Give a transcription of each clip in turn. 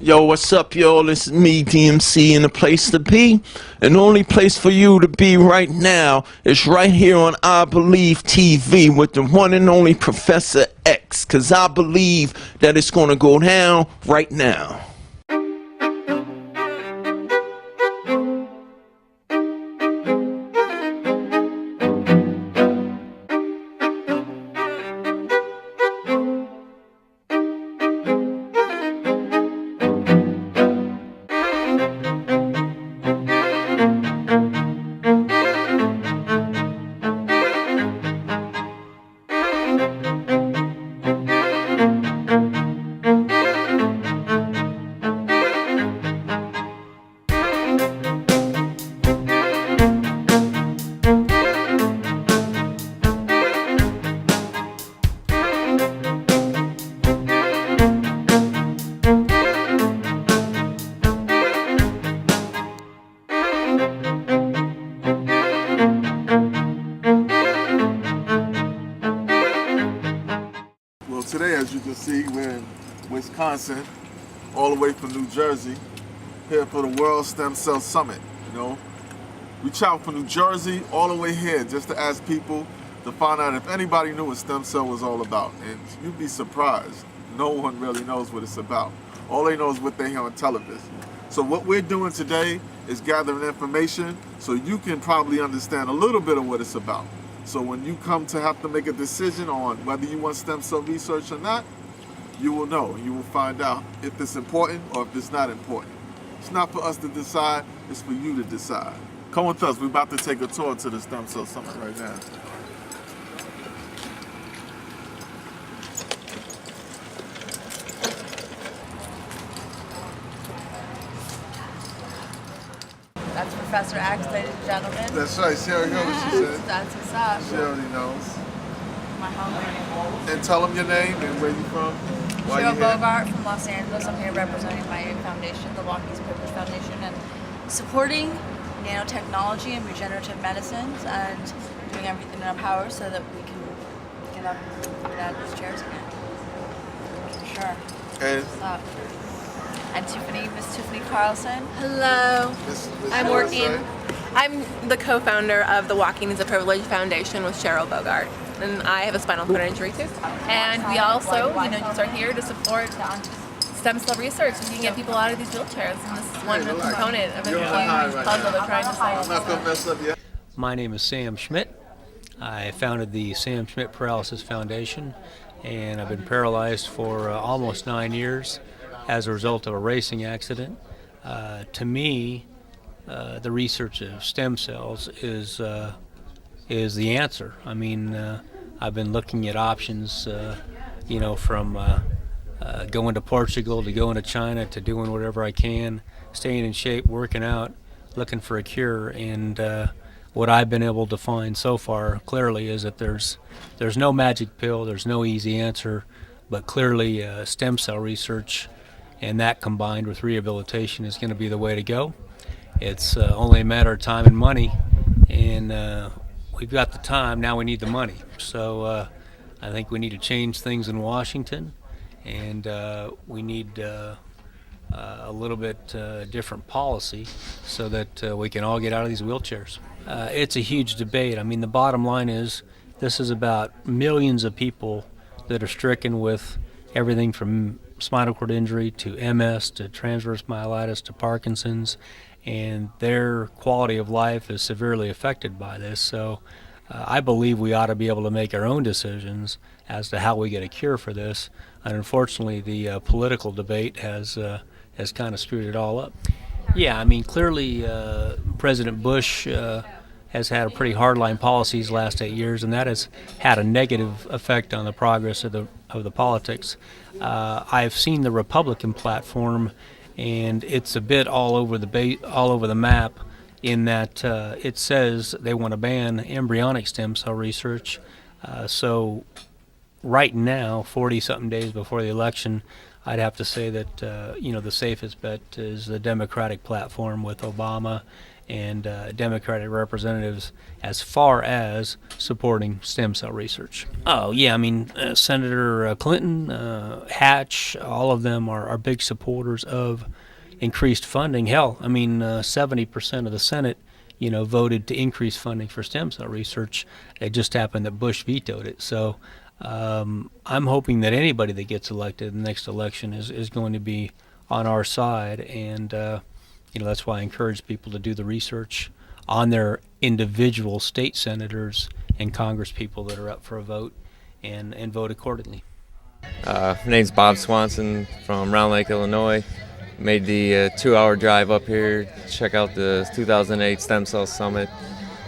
Yo, what's up, y'all? It's me, DMC, and the place to be. And the only place for you to be right now is right here on IBTV with the one and only Professor X. Cause I believe that it's gonna go down right now. Well, today, as you can see, we're in Wisconsin, all the way from New Jersey, here for the World Stem Cell Summit. You know, we traveled from New Jersey all the way here just to ask people to find out if anybody knew what stem cell was all about. And you'd be surprised. No one really knows what it's about. All they know is what they hear on television. So what we're doing today is gathering information so you can probably understand a little bit of what it's about. So when you come to have to make a decision on whether you want stem cell research or not, you will know. You will find out if it's important or if it's not important. It's not for us to decide, it's for you to decide. Come with us, we're about to take a tour to the Stem Cell Summit right now. That's Professor X, ladies and gentlemen. That's right, she already knows what she said. That's what's up. She already knows. My homie. And tell them your name and where you from. Why Cheryl you here. Bogart from Los Angeles. I'm here representing my foundation, the Walkie's Purpose Foundation, and supporting nanotechnology and regenerative medicines and doing everything in our power so that we can get out of these chairs again. For sure. And What's up? And Tiffany, Miss Tiffany Carlson. Hello. Miss I'm Carlson. working. I'm the co-founder of the Walking is a Privilege Foundation with Cheryl Bogart, and I have a spinal cord injury too. And we also, just are here to support stem cell research. We can get people out of these wheelchairs, and this is one component of a huge puzzle they're trying to I'm not solve. gonna mess up your. My name is Sam Schmidt. I founded the Sam Schmidt Paralysis Foundation, and I've been paralyzed for almost 9 years as a result of a racing accident. To me, the research of stem cells is the answer. I mean, I've been looking at options, from going to Portugal to going to China to doing whatever I can, staying in shape, working out, looking for a cure. And what I've been able to find so far clearly is that there's no magic pill, there's no easy answer, but clearly stem cell research and that combined with rehabilitation is going to be the way to go. It's only a matter of time and money, and we've got the time, now we need the money. So I think we need to change things in Washington, and we need a little bit different policy so that we can all get out of these wheelchairs. It's a huge debate. I mean, the bottom line is this is about millions of people that are stricken with everything from spinal cord injury to MS to transverse myelitis to Parkinson's, and their quality of life is severely affected by this. So I believe we ought to be able to make our own decisions as to how we get a cure for this. And unfortunately, the political debate has kind of screwed it all up. Yeah, I mean, clearly President Bush has had a pretty hardline policies the last 8 years, and that has had a negative effect on the progress of the politics. I've seen the Republican platform, and it's a bit all over the map in that it says they want to ban embryonic stem cell research. So right now, 40-something days before the election, I'd have to say that the safest bet is the Democratic platform with Obama and Democratic representatives as far as supporting stem cell research. Oh, yeah, I mean, Senator Clinton, Hatch, all of them are big supporters of increased funding. Hell, I mean, 70% of the Senate, voted to increase funding for stem cell research. It just happened that Bush vetoed it. So I'm hoping that anybody that gets elected in the next election is going to be on our side, and that's why I encourage people to do the research on their individual state senators and Congress people that are up for a vote, and vote accordingly. My name's Bob Swanson from Round Lake, Illinois. Made the 2-hour drive up here to check out the 2008 Stem Cell Summit.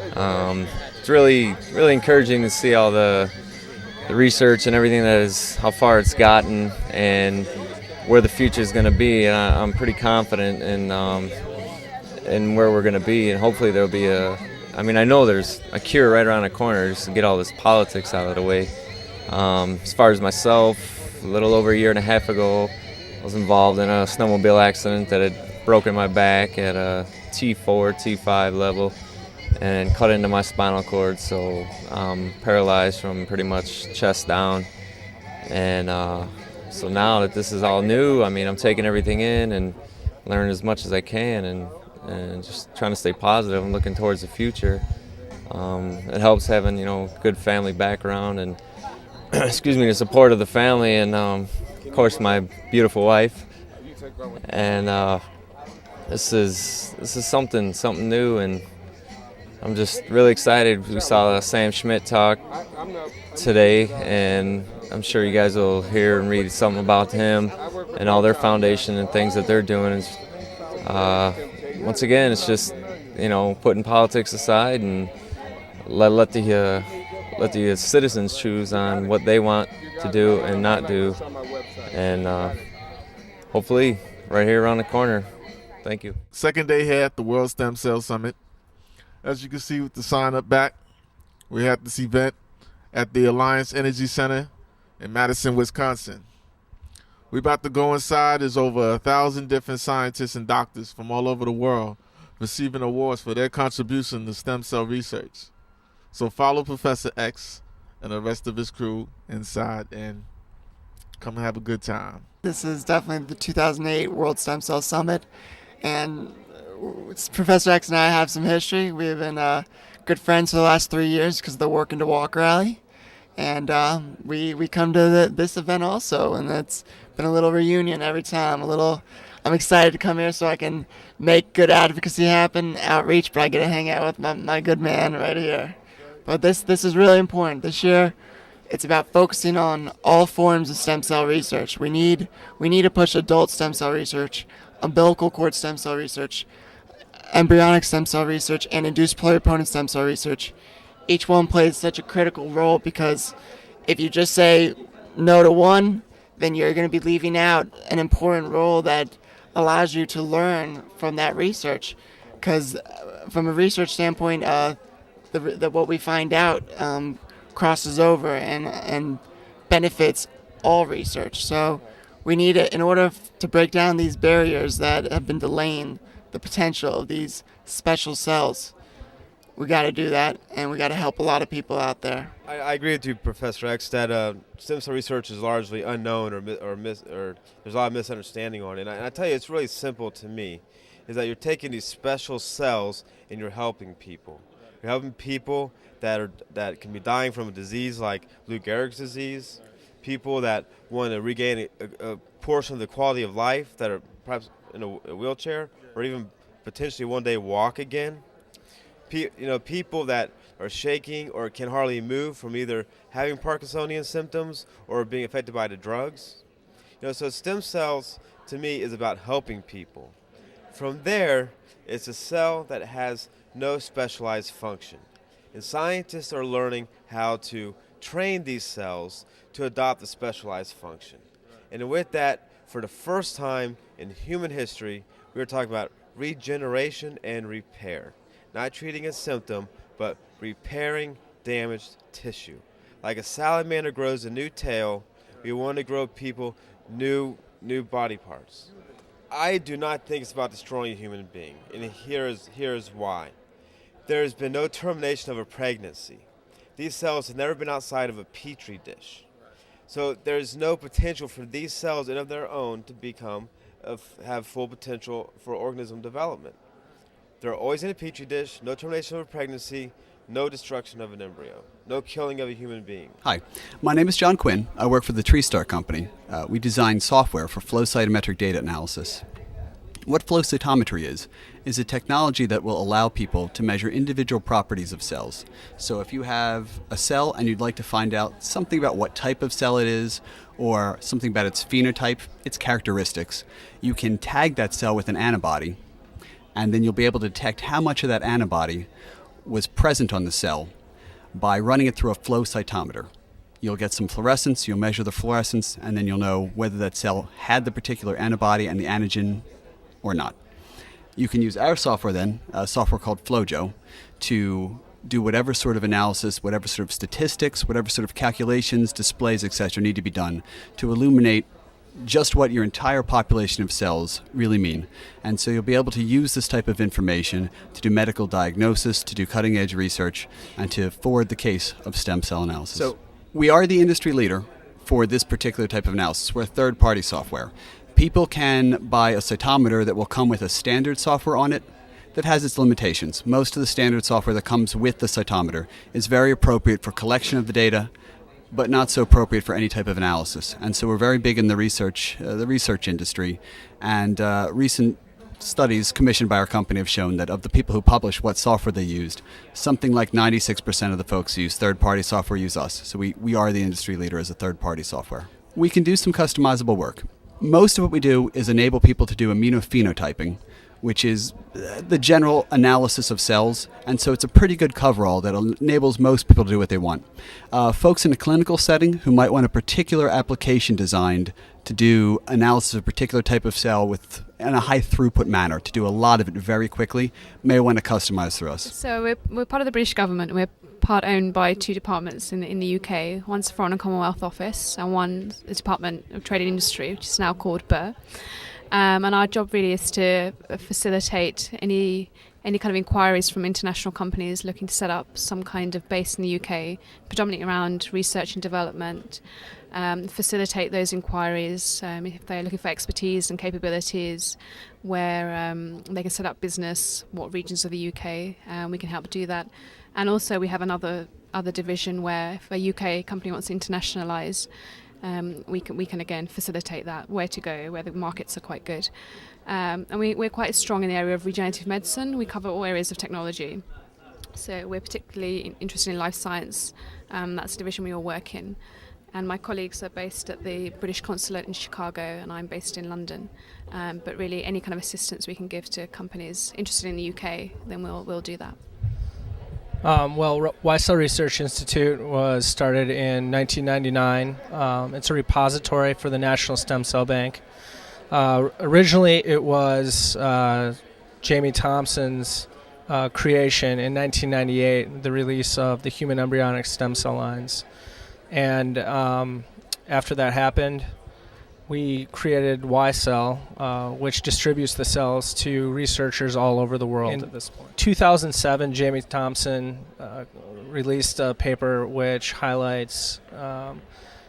It's really encouraging to see all the research and everything how far it's gotten and where the future is going to be. And I'm pretty confident in where we're going to be, and hopefully there'll be I know there's a cure right around the corner just to get all this politics out of the way. As far as myself, a little over a year and a half ago, I was involved in a snowmobile accident that had broken my back at a T4, T5 level and cut into my spinal cord, so I'm paralyzed from pretty much chest down. And so now that this is all new, I'm taking everything in and learning as much as I can and just trying to stay positive and looking towards the future. It helps having, good family background and the support of the family, and of course my beautiful wife. And this is something new, and I'm just really excited. We saw Sam Schmidt talk today, and I'm sure you guys will hear and read something about him and all their foundation and things that they're doing. Once again, it's just putting politics aside and let the citizens choose on what they want to do and not do, and hopefully right here around the corner. Thank you. Second day here at the World Stem Cell Summit. As you can see with the sign up back, we're at this event at the Alliance Energy Center in Madison, Wisconsin. We're about to go inside. There's over 1,000 different scientists and doctors from all over the world receiving awards for their contribution to stem cell research. So follow Professor X and the rest of his crew inside and come have a good time. This is definitely the 2008 World Stem Cell Summit, and Professor X and I have some history. We've been good friends for the last 3 years because of the Work and to Walk rally, and we come to this event also, and it's been a little reunion every time. I'm excited to come here so I can make good advocacy happen, outreach, but I get to hang out with my good man right here. But this is really important. This year, it's about focusing on all forms of stem cell research. We need to push adult stem cell research, umbilical cord stem cell research, embryonic stem cell research, and induced pluripotent stem cell research. Each one plays such a critical role, because if you just say no to one, then you're going to be leaving out an important role that allows you to learn from that research. Because from a research standpoint, what we find out crosses over and benefits all research. So we need it in order to break down these barriers that have been delaying the potential of these special cells. We got to do that, and we got to help a lot of people out there. I agree with you, Professor X, that stem cell research is largely unknown or there's a lot of misunderstanding on it. And I tell you, it's really simple to me, is that you're taking these special cells and you're helping people. You're helping people that can be dying from a disease like Lou Gehrig's disease, people that want to regain a portion of the quality of life, that are perhaps in a wheelchair or even potentially one day walk again. People that are shaking or can hardly move from either having Parkinsonian symptoms or being affected by the drugs. So stem cells to me is about helping people. From there, it's a cell that has no specialized function. And scientists are learning how to train these cells to adopt a specialized function. And with that, for the first time in human history, we're talking about regeneration and repair. Not treating a symptom, but repairing damaged tissue. Like a salamander grows a new tail, we want to grow people new body parts. I do not think it's about destroying a human being, and here's why. There has been no termination of a pregnancy. These cells have never been outside of a petri dish. So there's no potential for these cells in of their own to have full potential for organism development. They're always in a petri dish, no termination of a pregnancy, no destruction of an embryo, no killing of a human being. Hi, my name is John Quinn. I work for the TreeStar Company. We design software for flow cytometric data analysis. What flow cytometry is a technology that will allow people to measure individual properties of cells. So if you have a cell and you'd like to find out something about what type of cell it is, or something about its phenotype, its characteristics, you can tag that cell with an antibody, and then you'll be able to detect how much of that antibody was present on the cell by running it through a flow cytometer. You'll get some fluorescence, you'll measure the fluorescence, and then you'll know whether that cell had the particular antibody and the antigen or not. You can use our software then, a software called FlowJo, to do whatever sort of analysis, whatever sort of statistics, whatever sort of calculations, displays, etc. need to be done to illuminate just what your entire population of cells really mean. And so you'll be able to use this type of information to do medical diagnosis, to do cutting edge research, and to forward the case of stem cell analysis. So we are the industry leader for this particular type of analysis. We're third-party software. People can buy a cytometer that will come with a standard software on it that has its limitations. Most of the standard software that comes with the cytometer is very appropriate for collection of the data, but not so appropriate for any type of analysis. And so we're very big in the research industry, and recent studies commissioned by our company have shown that of the people who publish what software they used, something like 96% of the folks who use third-party software use us. So we are the industry leader as a third-party software. We can do some customizable work. Most of what we do is enable people to do immunophenotyping, which is the general analysis of cells, and so it's a pretty good coverall that enables most people to do what they want. Folks in a clinical setting who might want a particular application designed to do analysis of a particular type of cell in a high throughput manner, to do a lot of it very quickly, may want to customize through us. So we're part of the British government. We're part owned by two departments in the UK. One's the Foreign and Commonwealth Office, and one's the Department of Trade and Industry, which is now called BER. And our job really is to facilitate any kind of inquiries from international companies looking to set up some kind of base in the UK, predominantly around research and development. Facilitate those inquiries if they're looking for expertise and capabilities, where they can set up business, what regions of the UK, we can help do that. And also we have another division where if a UK company wants to internationalise, we can again facilitate that, where to go, where the markets are quite good. And we're quite strong in the area of regenerative medicine. We cover all areas of technology. So we're particularly interested in life science. That's the division we all work in. And my colleagues are based at the British Consulate in Chicago, and I'm based in London. But really, any kind of assistance we can give to companies interested in the UK, then we'll do that. Well, Y-Cell Research Institute was started in 1999. It's a repository for the National Stem Cell Bank. Originally, it was Jamie Thompson's creation in 1998, the release of the human embryonic stem cell lines. And after that happened, we created Y-Cell, which distributes the cells to researchers all over the world at this point. In 2007, Jamie Thompson released a paper which highlights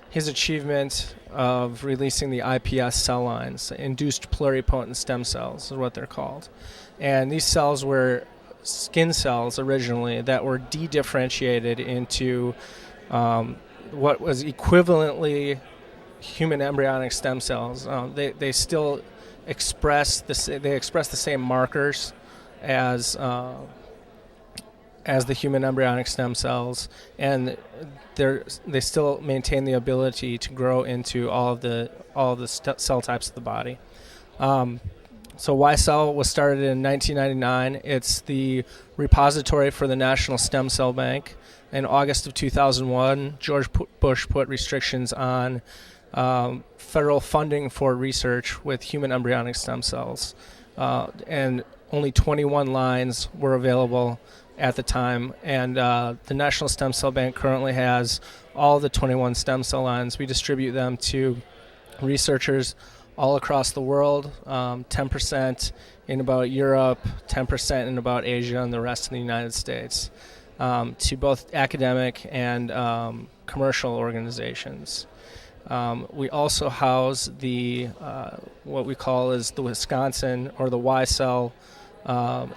his achievement of releasing the IPS cell lines, induced pluripotent stem cells is what they're called. And these cells were skin cells originally that were de-differentiated into what was equivalently human embryonic stem cells. They still express the same markers as the human embryonic stem cells, and they still maintain the ability to grow into all of the cell types of the body. So Y-Cell was started in 1999. It's the repository for the National Stem Cell Bank. In August of 2001, George Bush put restrictions on federal funding for research with human embryonic stem cells, and only 21 lines were available at the time, and the National Stem Cell Bank currently has all the 21 stem cell lines. We distribute them to researchers all across the world, 10% in about Europe, 10% in about Asia, and the rest in the United States, to both academic and commercial organizations. We also house the what we call is the Wisconsin or the YCell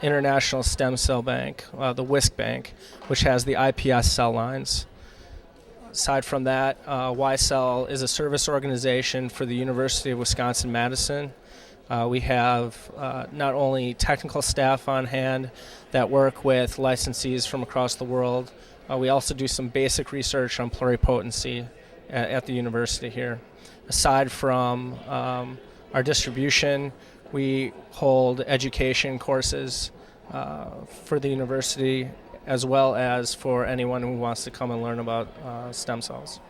International Stem Cell Bank, the WISC Bank, which has the IPS cell lines. Aside from that, YCell is a service organization for the University of Wisconsin-Madison. We have not only technical staff on hand that work with licensees from across the world, we also do some basic research on pluripotency at the university here. Aside from our distribution, we hold education courses for the university, as well as for anyone who wants to come and learn about stem cells.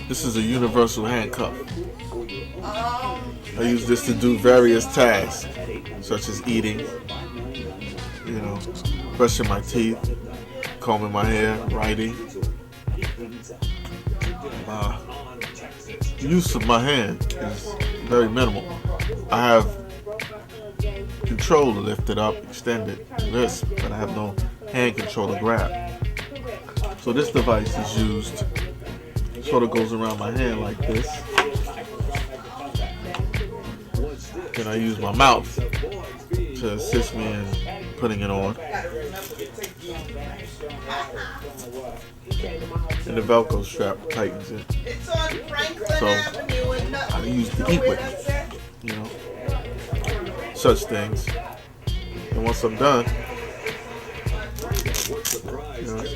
This is a universal handcuff. I use this to do various tasks, such as eating, brushing my teeth, combing my hair, writing. Use of my hand is very minimal. I have control to lift it up, extend it, wrist, but I have no hand control to grab. So this device is used, sort of goes around my hand like this. Then I use my mouth to assist me in putting it on. And the Velcro strap tightens it. So I use to eat with it, such things. And once I'm done,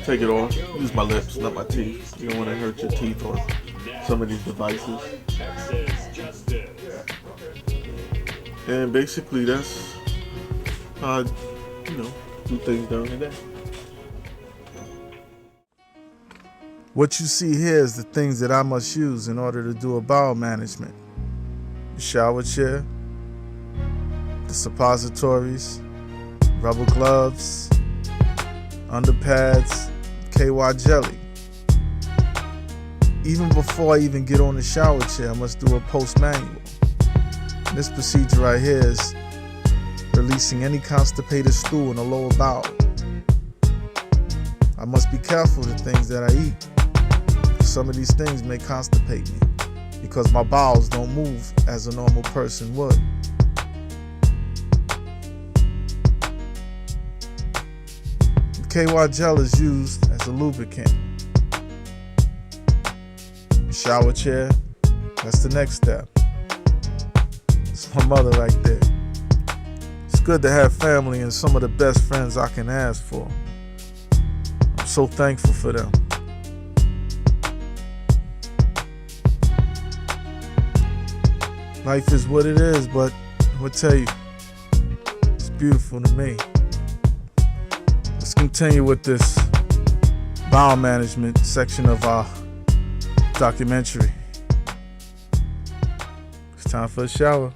take it off, use my lips, not my teeth. You don't want to hurt your teeth on some of these devices. And basically that's how I, do things during the day. What you see here is the things that I must use in order to do a bowel management. The shower chair, the suppositories, rubber gloves, underpads, KY jelly. Even before I even get on the shower chair, I must do a post-manual. This procedure right here is releasing any constipated stool in the lower bowel. I must be careful of the things that I eat. Some of these things may constipate me because my bowels don't move as a normal person would. The KY gel is used as a lubricant. Shower chair, that's the next step. It's my mother right there. It's good to have family and some of the best friends I can ask for. I'm so thankful for them. Life is what it is, but I'm gonna tell you, it's beautiful to me. Let's continue with this bowel management section of our documentary. It's time for a shower.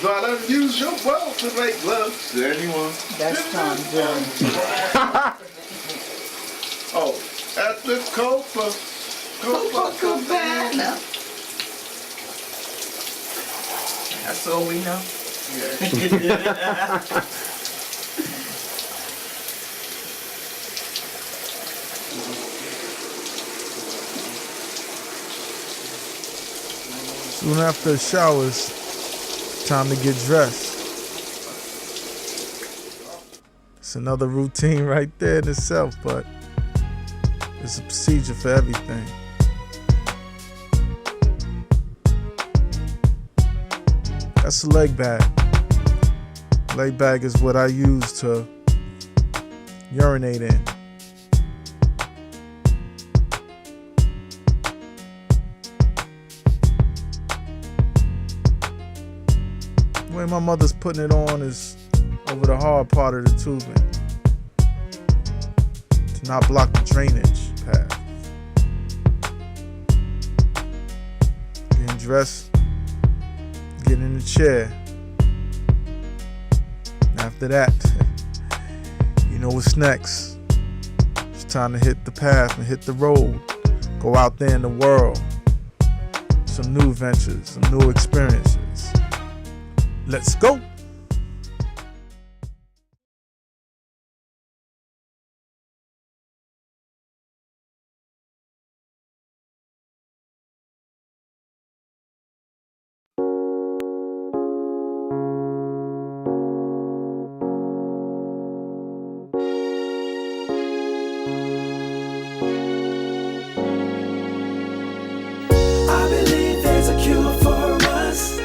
But unusual wealth to make love to anyone. That's Tom Jones. Oh, at the Copacabana. That's all we know. Yeah. Soon after the showers, time to get dressed. It's another routine right there in itself, but it's a procedure for everything. That's a leg bag. Leg bag is what I use to urinate in. The way my mother's putting it on is over the hard part of the tubing to not block the drainage path. Getting dressed, getting in the chair. And after that, you know what's next. It's time to hit the path and hit the road. Go out there in the world. Some new ventures, some new experiences. Let's go. I believe there's a cure for us.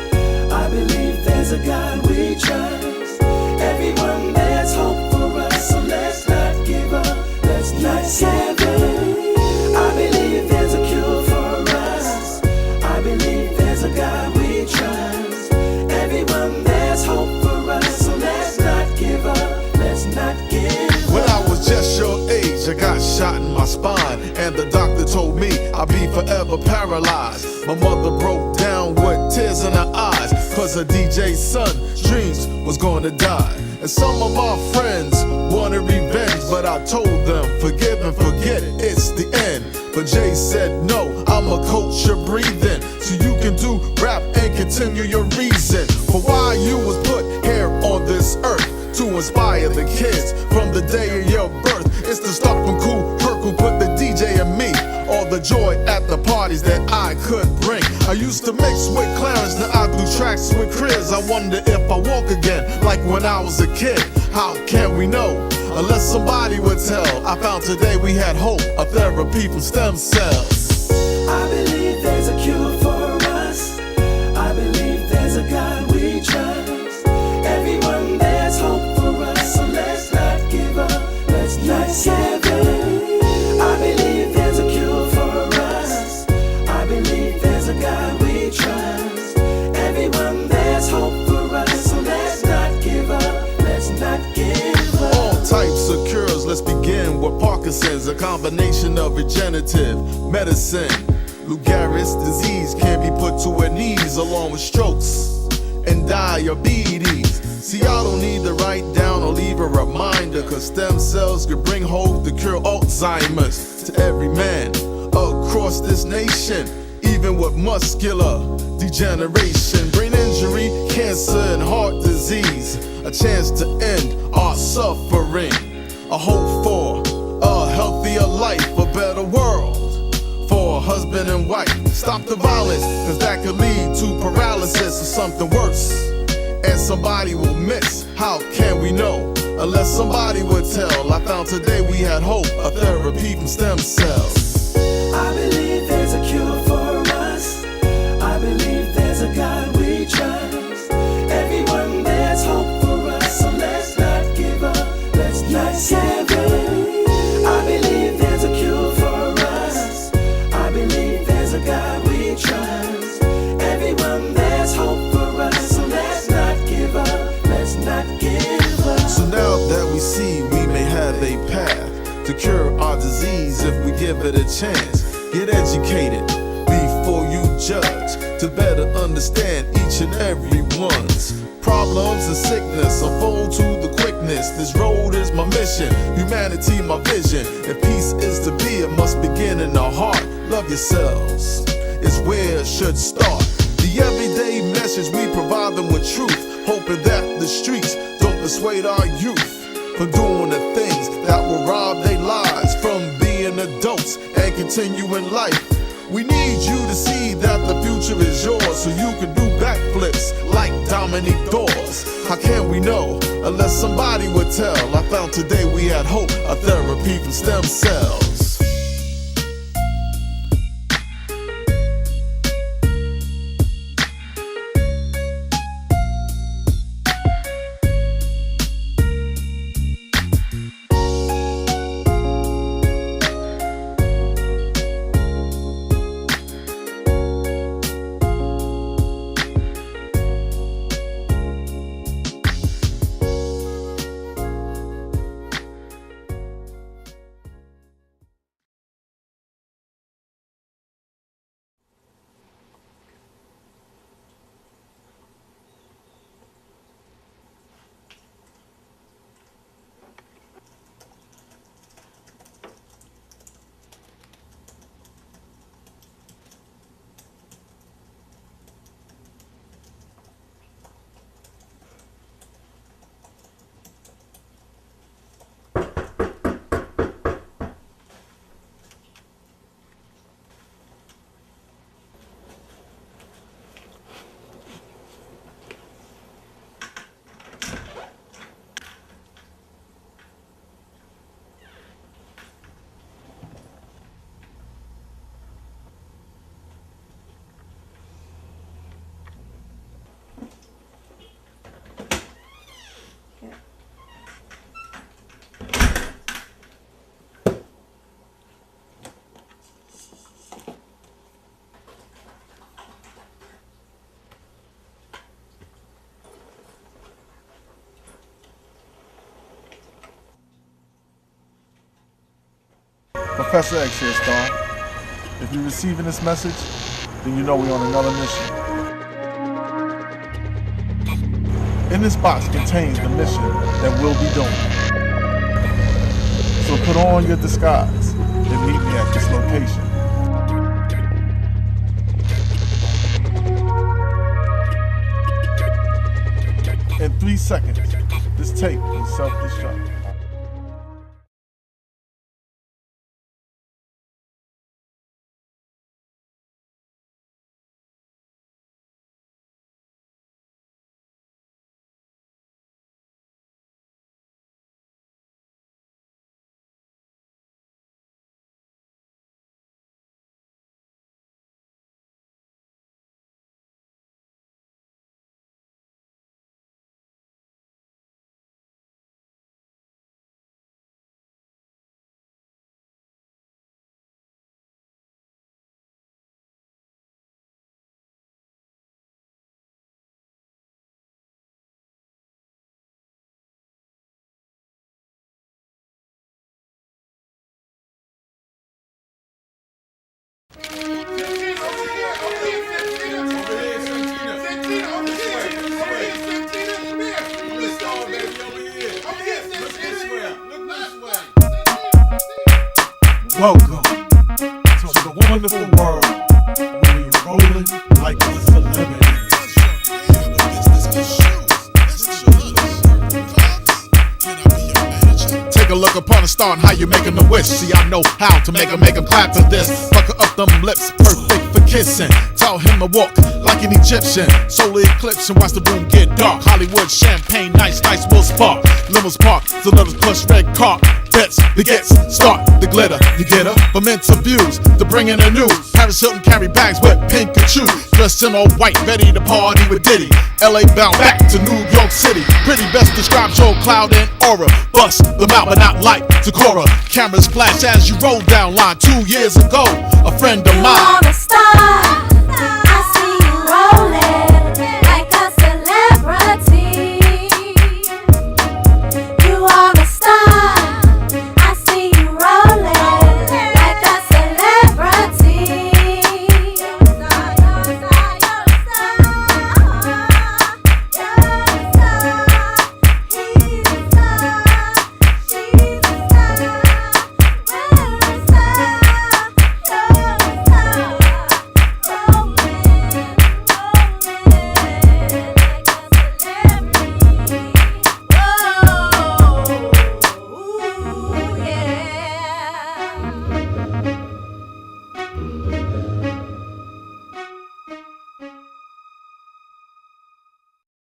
I believe there's a God we trust. Everyone, there's hope for us, so let's not give up. Let's not give up. I believe there's a cure for us. I believe there's a God we trust. Everyone, there's hope for us, so let's not give up. Let's not give up. When I was just your age, I got shot in my spine, and the doctor told me I'd be forever paralyzed. My mother broke down with tears in her eyes, cause her DJ's son, dreams, was gonna die. And some of my friends wanted revenge, but I told them, forgive and forget it, it's the end. But Jay said no, I'ma coach your breathing, so you can do rap and continue your reason for why you was put here on this earth, to inspire the kids from the day of your birth. It's the stuff from Cool Herc who put the DJ in me, all the joy at the parties that I could bring. I used to mix with Clarence, now I do tracks with Chris. I wonder if I walk again like when I was a kid. How can we know unless somebody would tell? I found today we had hope, a therapy from stem cells. I believe there's a cure for us. I believe there's a God we trust. Everyone, there's hope for us, so let's not give up. Let's not give up. I believe there's a cure for us. I believe there's a God we trust. Everyone, there's hope for us, so let's not give up. Let's not give up. All types of cures, let's begin with Parkinson's, a combination of regenerative medicine. Lou Gehrig's disease can be put to her knees, along with strokes and diabetes. See, I don't need to write down or leave a reminder, cause stem cells could bring hope to cure Alzheimer's to every man across this nation, even with muscular degeneration, brain injury, cancer, and heart disease. A chance to end our suffering, a hope for a healthier life, a better world for husband and wife. Stop the violence, cause that could lead to paralysis or something worse, and somebody will miss. How can we know unless somebody would tell? I found today we had hope, a therapy from stem cells. I believe there's a cure for us. I believe there's a God we trust. Everyone, there's hope for us, so let's not give up. Let's not give up. I believe there's a cure for us. I believe there's a God we trust. Everyone, there's hope for us, so let's not give up. Let's not give up. So now that we see we may have a path to cure our disease if we give it a chance, get educated before you judge. to better understand each and every one's problems and sickness. Unfold to the quickness. This road is my mission, humanity my vision, and peace is to be. It must begin in the heart. Love yourselves is where it should start. The everyday message, we provide them with truth, hoping that the streets don't persuade our youth from doing the things that will rob their lives from being adults and continuing life. We need you to see that the future is yours, so you can do backflips like Dominic Dawes. How can we know unless somebody would tell? I found today we had hope, a therapy from stem cells. Professor X here, Star. If you're receiving this message, then you know we're on another mission. In this box contains the mission that we'll be doing. So put on your disguise and meet me at this location. In 3 seconds, this tape will self-destruct. Welcome to the wonderful world where you're rolling like a celebrity. Take a look upon a star and how you making a wish. See, I know how to make 'em clap to this. Pucker up them lips, perfect for kissing. Tell him to walk like an Egyptian. Solar eclipse and watch the room get dark. Hollywood champagne, nice will spark. Limos park, so let us push red car. Bets, begets, start the glitter. You get her from interviews to bring in the news. Paris Hilton carry bags with Pikachu. Dressed in all white, ready to party with Diddy. LA bound back to New York City. Pretty best describes your cloud and aura. Bust them out, but not like Takora. Cameras flash as you roll down line. 2 years ago, a friend of mine.